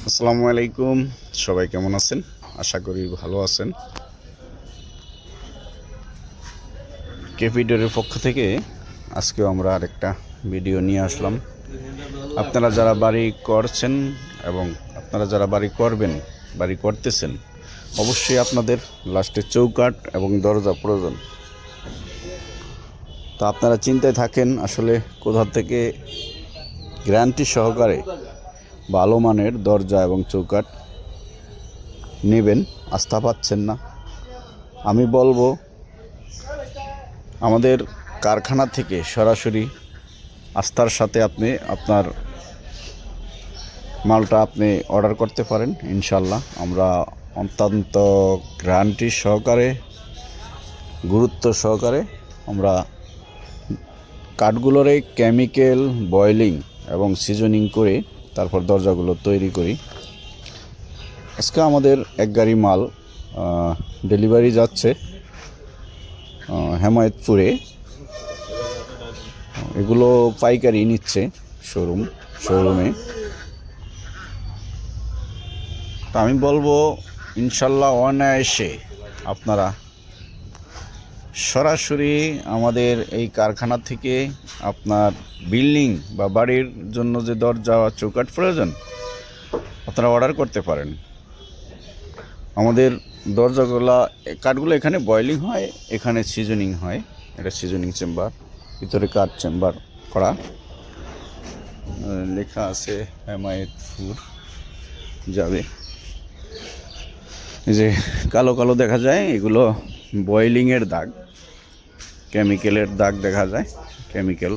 আসসালামু আলাইকুম। সবাই কেমন আছেন? আশা করি ভালো আছেন। কেপিডোরের পক্ষ থেকে আজকেও আমরা আরেকটা ভিডিও নিয়ে আসলাম। আপনারা যারা বাড়ি করছেন এবং আপনারা যারা বাড়ি করবেন, বাড়ি করতেছেন, অবশ্যই আপনাদের লাস্টে চৌকাঠ এবং দরজা প্রয়োজন। তো আপনারা চিন্তায় থাকেন আসলে কোথা থেকে গ্যারান্টি সহকারে ভালো মানের দরজা এবং চৌকাঠ নেবেন, আস্থা পাচ্ছেন না। আমি বলবো আমাদের কারখানা থেকে সরাসরি আস্থার সাথে আপনি আপনার মালটা আপনি অর্ডার করতে পারেন। ইনশাল্লাহ আমরা অত্যন্ত গ্যারান্টি সহকারে, গুরুত্ব সহকারে আমরা কাঠগুলোরে কেমিক্যাল বয়েলিং এবং সিজনিং করে তারপর দরজাগুলো তৈরি করি। আজকে আমাদের এক গাড়ি মাল ডেলিভারি যাচ্ছে হেমায়েতপুরে। এগুলো পাইকারি নিচ্ছে শোরুমে। তো আমি বলবো ইনশাল্লাহ অনায়াসে আপনারা সরাসরি আমাদের এই কারখানা থেকে আপনার বিল্ডিং বা বাড়ির জন্য যে দরজা চৌকাঠ প্রয়োজন আপনারা অর্ডার করতে পারেন। আমাদের দরজাগুলো কাঠগুলো এখানে বয়েলিং হয়, এখানে সিজনিং হয়। এটা সিজনিং চেম্বার, ভিতরে কাঠ চেম্বার করা, লেখা আছে হেমায়েতপুর যাবে। এই যে কালো কালো দেখা যায়, এগুলো বয়েলিংয়ের দাগ, কেমিক্যালের দাগ দেখা যায়, কেমিক্যাল।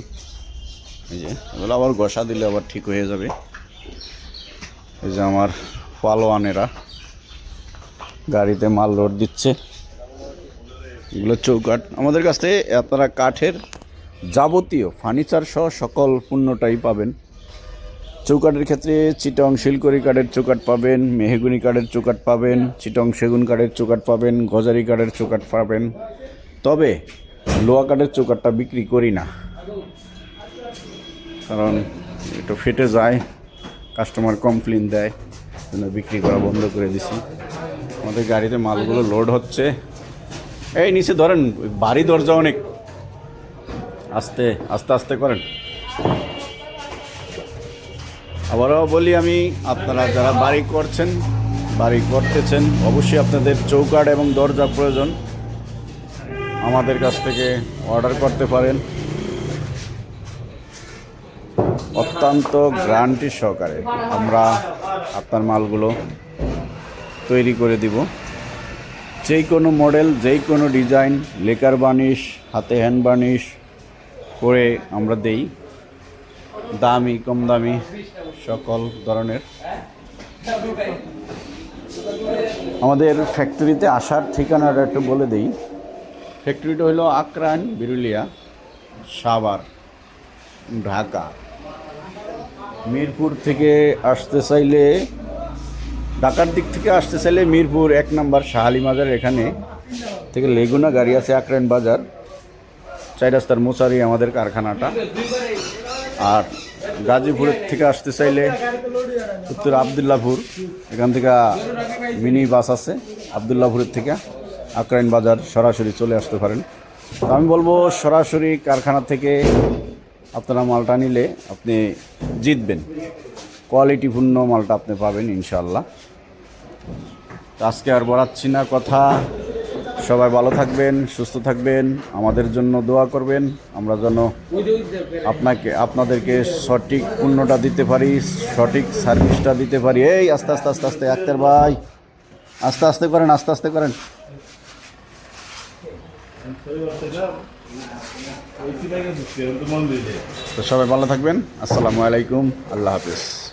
এই যে এগুলো আবার ঘষা দিলে আবার ঠিক হয়ে যাবে। এই যে আমার পালোয়ানেরা গাড়িতে মাল লোড দিচ্ছে। এগুলো চৌকাঠ আমাদের কাছ থেকে আপনারা কাঠের যাবতীয় ফার্নিচার সহ সকল পণ্যটাই পাবেন। চৌকাঠের ক্ষেত্রে চিটং শিলকড়ি কাঠের চৌকাঠ পাবেন, মেহগুনি কাঠের চৌকাঠ পাবেন, চিটং সেগুন কাঠের চৌকাঠ পাবেন, গজারি কাঠের চৌকাঠ পাবেন। তবে লোহা কাঠের চৌকাঠটা বিক্রি করি না, কারণ একটু ফেটে যায়, কাস্টমার কমপ্লেন দেয়, জন্য বিক্রি করা বন্ধ করে দিছি। আমাদের গাড়িতে মালগুলো লোড হচ্ছে। এই নিচে ধরেন, বাড়ি দরজা অনেক, আস্তে আস্তে আস্তে করেন। আবারও বলি আমি, আপনারা যারা বাড়ি করছেন, বাড়ি করতেছেন, অবশ্যই আপনাদের চৌকাঠ এবং দরজা প্রয়োজন, আমাদের কাছ থেকে অর্ডার করতে পারেন। অত্যন্ত গ্যারান্টি সহকারে আমরা আপনার মালগুলো তৈরি করে দিব। যেই কোনো মডেল, যেই কোনো ডিজাইন, লেকার বার্নিশ, হাতে হ্যান্ড বার্নিশ করে আমরা দেই। দামি কম দামি সকল ধরনের। আমাদের ফ্যাক্টরিতে আসার ঠিকানাটা একটু বলে দিই। ফ্যাক্টরিটা হলো আকরান, বিরুলিয়া, সাভার, ঢাকা। মিরপুর থেকে আসতে চাইলে, ঢাকার দিক থেকে আসতে চাইলে মিরপুর 1 নম্বর শাহালি মাজার এখানে থেকে লেগুনা গাড়ি আছে, আকরান বাজার 4 রাস্তার মোচারি আমাদের কারখানাটা। আর গাজীপুরের থেকে আসতে চাইলে উত্তর আবদুল্লাপুর, এখান থেকে মিনি বাস আছে, আবদুল্লাপুরের থেকে আকরান বাজার সরাসরি চলে আসতে পারেন। তো আমি বলবো সরাসরি কারখানা থেকে আপনারা মালটা নিলে আপনি জিতবেন, কোয়ালিটিপূর্ণ মালটা আপনি পাবেন ইনশাল্লাহ। আজকে আর বাড়াচ্ছি না কথা, সবাই ভালো থাকবেন, সুস্থ থাকবেন, আমাদের জন্য দোয়া করবেন, আমরা যেন আপনাদেরকে সঠিক পণ্যটা দিতে পারি, সঠিক সার্ভিসটা দিতে পারি। এই আস্তে আস্তে আস্তে আস্তে, আক্তার ভাই আস্তে আস্তে করেন, আস্তে আস্তে করেন। তো সবাই ভালো থাকবেন। আসসালামু আলাইকুম, আল্লাহ হাফিজ।